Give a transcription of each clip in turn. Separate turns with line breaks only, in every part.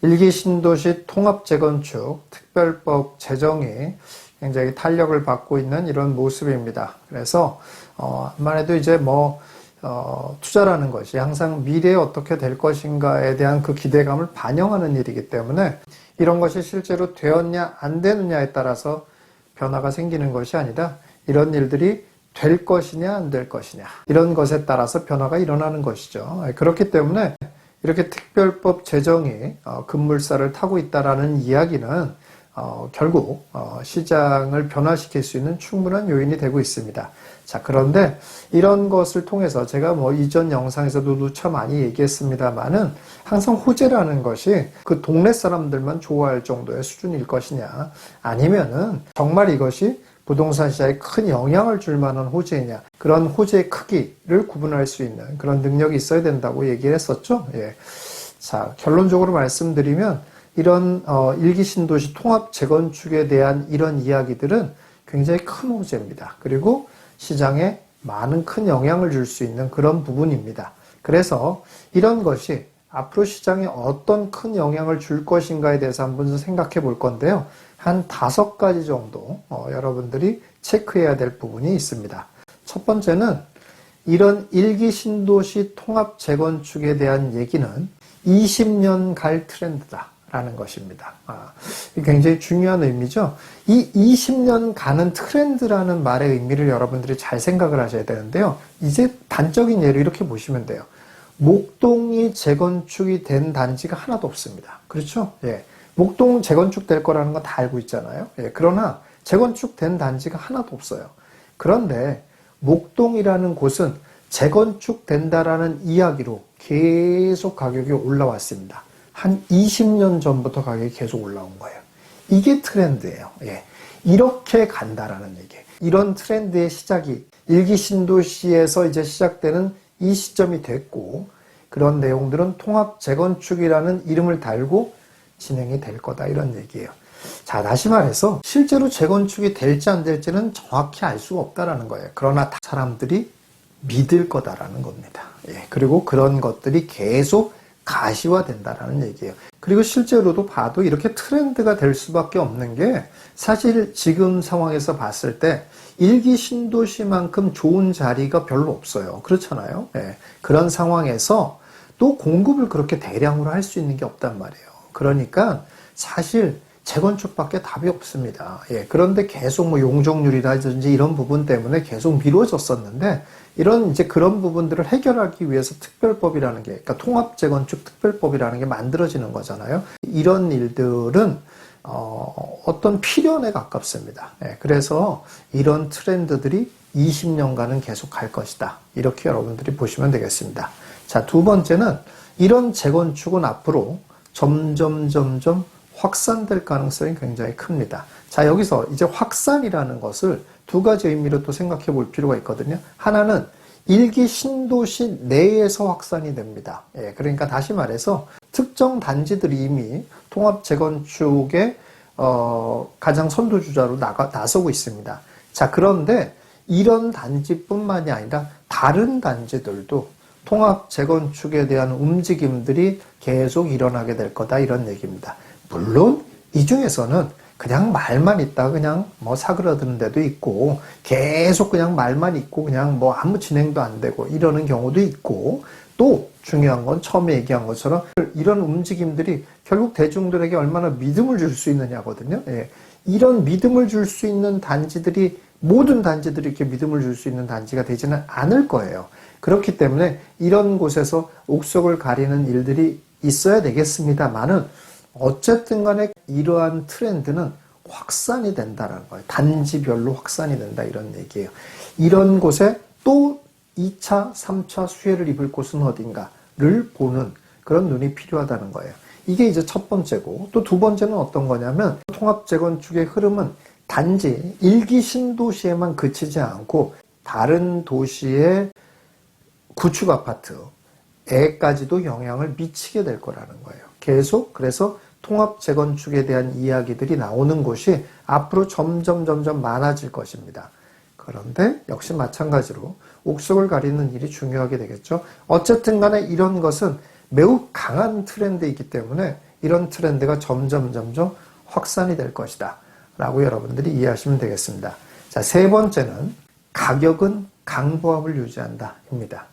일기 신도시 통합 재건축 특별법 제정이 굉장히 탄력을 받고 있는 이런 모습입니다. 그래서 암만 해도 이제 투자라는 것이 항상 미래에 어떻게 될 것인가에 대한 그 기대감을 반영하는 일이기 때문에 이런 것이 실제로 되었냐 안 되느냐에 따라서 변화가 생기는 것이 아니라 이런 일들이 될 것이냐 안 될 것이냐 이런 것에 따라서 변화가 일어나는 것이죠. 그렇기 때문에 이렇게 특별법 제정이 급물살을 타고 있다라는 이야기는 결국 시장을 변화시킬 수 있는 충분한 요인이 되고 있습니다. 자, 그런데 이런 것을 통해서 제가 이전 영상에서도 누차 많이 얘기했습니다만은 항상 호재라는 것이 그 동네 사람들만 좋아할 정도의 수준일 것이냐 아니면은 정말 이것이 부동산 시장에 큰 영향을 줄 만한 호재이냐 그런 호재의 크기를 구분할 수 있는 그런 능력이 있어야 된다고 얘기를 했었죠. 예. 자, 결론적으로 말씀드리면 이런 일기 신도시 통합 재건축에 대한 이런 이야기들은 굉장히 큰 호재입니다. 그리고 시장에 많은 큰 영향을 줄 수 있는 그런 부분입니다. 그래서 이런 것이 앞으로 시장에 어떤 큰 영향을 줄 것인가에 대해서 한번 생각해 볼 건데요. 한 5가지 정도 여러분들이 체크해야 될 부분이 있습니다. 첫 번째는 이런 일기 신도시 통합 재건축에 대한 얘기는 20년 갈 트렌드다라는 것입니다. 굉장히 중요한 의미죠. 이 20년 가는 트렌드라는 말의 의미를 여러분들이 잘 생각을 하셔야 되는데요. 이제 단적인 예로 이렇게 보시면 돼요. 목동이 재건축이 된 단지가 하나도 없습니다. 그렇죠? 예. 목동 재건축될 거라는 건 다 알고 있잖아요. 예. 그러나 재건축된 단지가 하나도 없어요. 그런데 목동이라는 곳은 재건축된다라는 이야기로 계속 가격이 올라왔습니다. 한 20년 전부터 가격이 계속 올라온 거예요. 이게 트렌드예요. 예. 이렇게 간다라는 얘기예요. 이런 트렌드의 시작이 일기 신도시에서 이제 시작되는 이 시점이 됐고 그런 내용들은 통합 재건축이라는 이름을 달고 진행이 될 거다 이런 얘기예요. 자, 다시 말해서 실제로 재건축이 될지 안 될지는 정확히 알 수가 없다라는 거예요. 그러나 사람들이 믿을 거다라는 겁니다. 예, 그리고 그런 것들이 계속 가시화된다라는 얘기예요. 그리고 실제로도 봐도 이렇게 트렌드가 될 수밖에 없는 게 사실 지금 상황에서 봤을 때 일기 신도시만큼 좋은 자리가 별로 없어요. 그렇잖아요. 예, 그런 상황에서 또 공급을 그렇게 대량으로 할 수 있는 게 없단 말이에요. 그러니까 사실 재건축밖에 답이 없습니다. 예, 그런데 계속 용적률이라든지 이런 부분 때문에 계속 미뤄졌었는데 이런 이제 그런 부분들을 해결하기 위해서 특별법이라는 게, 그러니까 통합재건축 특별법이라는 게 만들어지는 거잖아요. 이런 일들은 어떤 필연에 가깝습니다. 예, 그래서 이런 트렌드들이 20년간은 계속 갈 것이다. 이렇게 여러분들이 보시면 되겠습니다. 자, 두 번째는 이런 재건축은 앞으로 점점 확산될 가능성이 굉장히 큽니다. 자, 여기서 이제 확산이라는 것을 2가지 의미로 또 생각해 볼 필요가 있거든요. 하나는 일기 신도시 내에서 확산이 됩니다. 예, 그러니까 다시 말해서 특정 단지들이 이미 통합 재건축의 가장 선두주자로 나서고 있습니다. 자, 그런데 이런 단지뿐만이 아니라 다른 단지들도 통합 재건축에 대한 움직임들이 계속 일어나게 될 거다 이런 얘기입니다. 물론 이 중에서는 그냥 말만 있다가 그냥 사그러드는 데도 있고 계속 그냥 말만 있고 그냥 아무 진행도 안 되고 이러는 경우도 있고 또 중요한 건 처음에 얘기한 것처럼 이런 움직임들이 결국 대중들에게 얼마나 믿음을 줄 수 있느냐거든요. 예. 이런 믿음을 줄 수 있는 단지들이 모든 단지들이 이렇게 믿음을 줄 수 있는 단지가 되지는 않을 거예요. 그렇기 때문에 이런 곳에서 옥석을 가리는 일들이 있어야 되겠습니다만은 어쨌든 간에 이러한 트렌드는 확산이 된다는 거예요. 단지별로 확산이 된다 이런 얘기예요. 이런 곳에 또 2차, 3차 수혜를 입을 곳은 어딘가를 보는 그런 눈이 필요하다는 거예요. 이게 이제 첫 번째고 또 두 번째는 어떤 거냐면 통합재건축의 흐름은 단지 일기 신도시에만 그치지 않고 다른 도시의 구축 아파트에까지도 영향을 미치게 될 거라는 거예요. 계속 그래서 통합 재건축에 대한 이야기들이 나오는 곳이 앞으로 점점 많아질 것입니다. 그런데 역시 마찬가지로 옥석을 가리는 일이 중요하게 되겠죠. 어쨌든 간에 이런 것은 매우 강한 트렌드이기 때문에 이런 트렌드가 점점 확산이 될 것이다 라고 여러분들이 이해하시면 되겠습니다. 자, 세 번째는 가격은 강보합을 유지한다 입니다.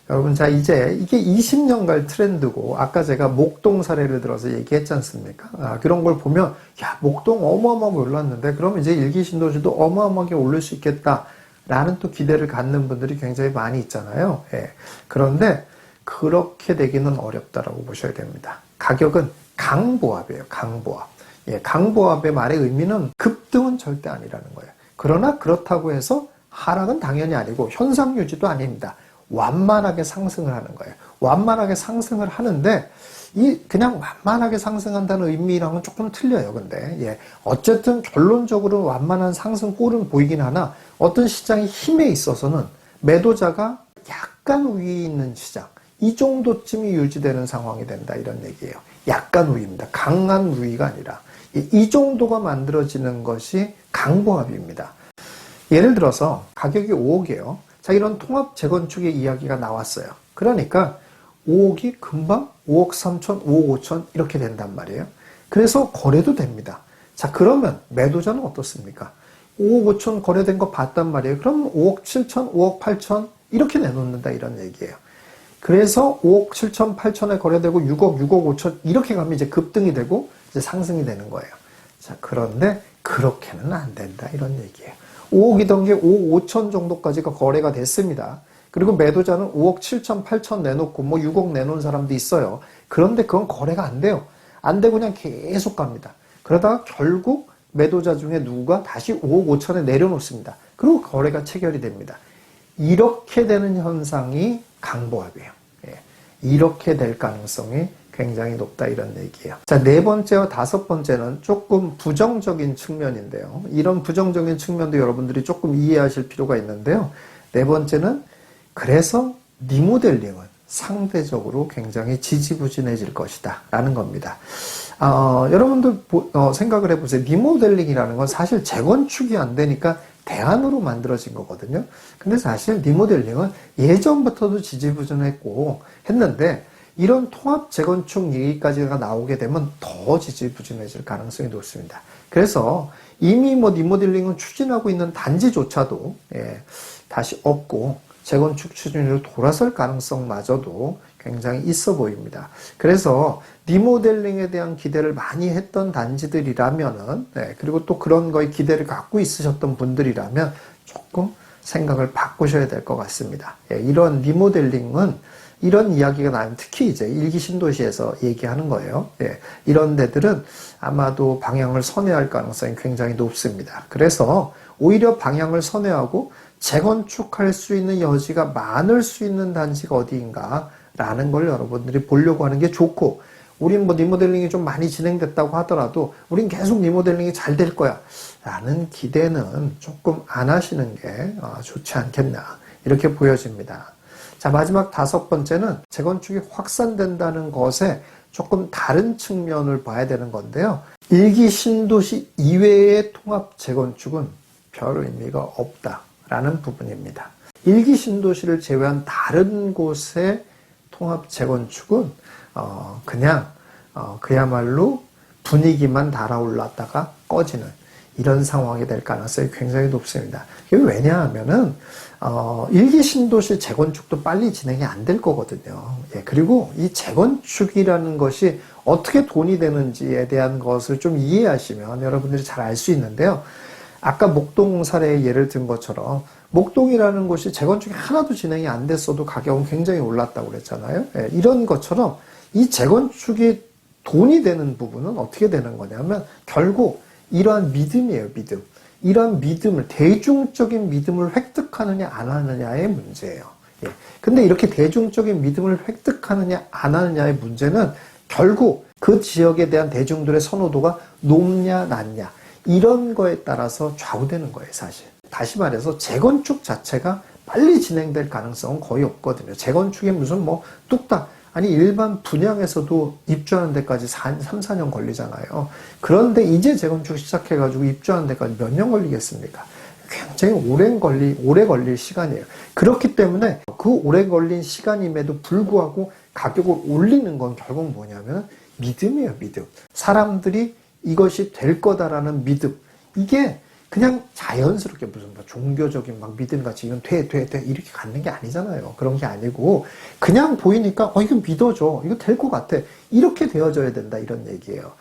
여러분, 자, 이제 이게 20년간 트렌드고, 아까 제가 목동 사례를 들어서 얘기했지 않습니까? 그런 걸 보면, 야, 목동 어마어마하게 올랐는데, 그럼 이제 일기신도시도 어마어마하게 오를 수 있겠다라는 또 기대를 갖는 분들이 굉장히 많이 있잖아요. 예. 그런데, 그렇게 되기는 어렵다라고 보셔야 됩니다. 가격은 강보합이에요, 강보합. 예, 강보합의 말의 의미는 급등은 절대 아니라는 거예요. 그러나 그렇다고 해서 하락은 당연히 아니고, 현상 유지도 아닙니다. 완만하게 상승을 하는 거예요. 완만하게 상승을 하는데, 그냥 완만하게 상승한다는 의미랑은 조금 틀려요, 근데. 예. 어쨌든 결론적으로 완만한 상승 꼴은 보이긴 하나, 어떤 시장의 힘에 있어서는 매도자가 약간 우위에 있는 시장, 이 정도쯤이 유지되는 상황이 된다, 이런 얘기예요. 약간 우위입니다. 강한 우위가 아니라. 이 정도가 만들어지는 것이 강보합입니다. 예를 들어서 가격이 5억이에요. 자, 이런 통합 재건축의 이야기가 나왔어요. 그러니까 5억이 금방 5억 3천, 5억 5천 이렇게 된단 말이에요. 그래서 거래도 됩니다. 자, 그러면 매도자는 어떻습니까? 5억 5천 거래된 거 봤단 말이에요. 그럼 5억 7천, 5억 8천 이렇게 내놓는다, 이런 얘기예요. 그래서 5억 7천, 8천에 거래되고 6억, 6억 5천 이렇게 가면 이제 급등이 되고 이제 상승이 되는 거예요. 자, 그런데 그렇게는 안 된다, 이런 얘기예요. 5억이던 게 5억 5천 정도까지가 거래가 됐습니다. 그리고 매도자는 5억 7천, 8천 내놓고 뭐 6억 내놓은 사람도 있어요. 그런데 그건 거래가 안 돼요. 안 되고 그냥 계속 갑니다. 그러다가 결국 매도자 중에 누가 다시 5억 5천에 내려놓습니다. 그리고 거래가 체결이 됩니다. 이렇게 되는 현상이 강보합이에요. 예. 이렇게 될 가능성이 굉장히 높다, 이런 얘기예요. 자, 네 번째와 다섯 번째는 조금 부정적인 측면인데요. 이런 부정적인 측면도 여러분들이 조금 이해하실 필요가 있는데요. 네 번째는 그래서 리모델링은 상대적으로 굉장히 지지부진해질 것이다 라는 겁니다. 여러분들 생각을 해보세요. 리모델링이라는 건 사실 재건축이 안 되니까 대안으로 만들어진 거거든요. 근데 사실 리모델링은 예전부터도 지지부진했고 했는데, 이런 통합 재건축 얘기까지가 나오게 되면 더 지지부진해질 가능성이 높습니다. 그래서 이미 뭐 리모델링을 추진하고 있는 단지조차도 다시 없고 재건축 추진으로 돌아설 가능성마저도 굉장히 있어 보입니다. 그래서 리모델링에 대한 기대를 많이 했던 단지들이라면은, 그리고 또 그런 거에 기대를 갖고 있으셨던 분들이라면 조금 생각을 바꾸셔야 될 것 같습니다. 이런 리모델링은 이런 이야기가 나면 특히 이제 일기 신도시에서 얘기하는 거예요. 이런 데들은 아마도 방향을 선회할 가능성이 굉장히 높습니다. 그래서 오히려 방향을 선회하고 재건축할 수 있는 여지가 많을 수 있는 단지가 어디인가 라는 걸 여러분들이 보려고 하는 게 좋고, 우린 뭐 리모델링이 좀 많이 진행됐다고 하더라도 우린 계속 리모델링이 잘 될 거야 라는 기대는 조금 안 하시는 게 좋지 않겠나, 이렇게 보여집니다. 자, 마지막 다섯 번째는 재건축이 확산된다는 것에 조금 다른 측면을 봐야 되는 건데요. 일기 신도시 이외의 통합 재건축은 별 의미가 없다라는 부분입니다. 일기 신도시를 제외한 다른 곳의 통합 재건축은 그냥 그야말로 분위기만 달아올랐다가 꺼지는 이런 상황이 될 가능성이 굉장히 높습니다. 이게 왜냐하면은 일기 신도시 재건축도 빨리 진행이 안 될 거거든요. 그리고 이 재건축이라는 것이 어떻게 돈이 되는지에 대한 것을 좀 이해하시면 여러분들이 잘 알 수 있는데요. 아까 목동 사례의 예를 든 것처럼 목동이라는 곳이 재건축이 하나도 진행이 안 됐어도 가격은 굉장히 올랐다고 그랬잖아요. 이런 것처럼 이 재건축이 돈이 되는 부분은 어떻게 되는 거냐면 결국 이러한 믿음이에요, 믿음. 이러한 믿음을, 대중적인 믿음을 획득하느냐 안 하느냐의 문제예요. 근데 이렇게 대중적인 믿음을 획득하느냐 안 하느냐의 문제는 결국 그 지역에 대한 대중들의 선호도가 높냐 낮냐 이런 거에 따라서 좌우되는 거예요, 사실. 다시 말해서 재건축 자체가 빨리 진행될 가능성은 거의 없거든요. 재건축에 무슨 뭐 뚝딱, 아니 일반 분양에서도 입주하는 데까지 3, 4년 걸리잖아요. 그런데 이제 재건축 시작해가지고 입주하는 데까지 몇 년 걸리겠습니까? 굉장히 오래 걸릴 시간이에요. 그렇기 때문에 그 오래 걸린 시간임에도 불구하고 가격을 올리는 건 결국 뭐냐면 믿음이에요, 믿음. 사람들이 이것이 될 거다라는 믿음. 이게 그냥 자연스럽게 무슨 뭐 종교적인 막 믿음같이 이건 돼 이렇게 갖는 게 아니잖아요. 그런 게 아니고 그냥 보이니까 이거 믿어줘. 이거 될 것 같아. 이렇게 되어져야 된다 이런 얘기예요.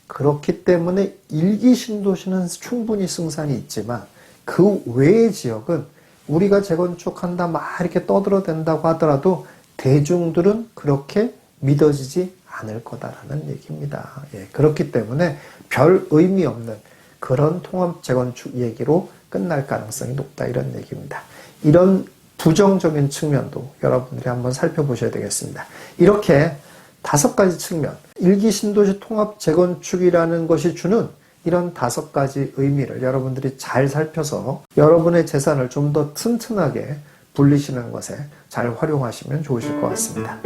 그렇기 때문에 일기 신도시는 충분히 승산이 있지만 그 외의 지역은 우리가 재건축한다 막 이렇게 떠들어댄다고 하더라도 대중들은 그렇게 믿어지지 않을 거다라는 얘기입니다. 예, 그렇기 때문에 별 의미 없는 그런 통합 재건축 얘기로 끝날 가능성이 높다 이런 얘기입니다. 이런 부정적인 측면도 여러분들이 한번 살펴보셔야 되겠습니다. 이렇게 5가지 측면, 일기 신도시 통합 재건축이라는 것이 주는 이런 5가지 의미를 여러분들이 잘 살펴서 여러분의 재산을 좀 더 튼튼하게 불리시는 것에 잘 활용하시면 좋으실 것 같습니다.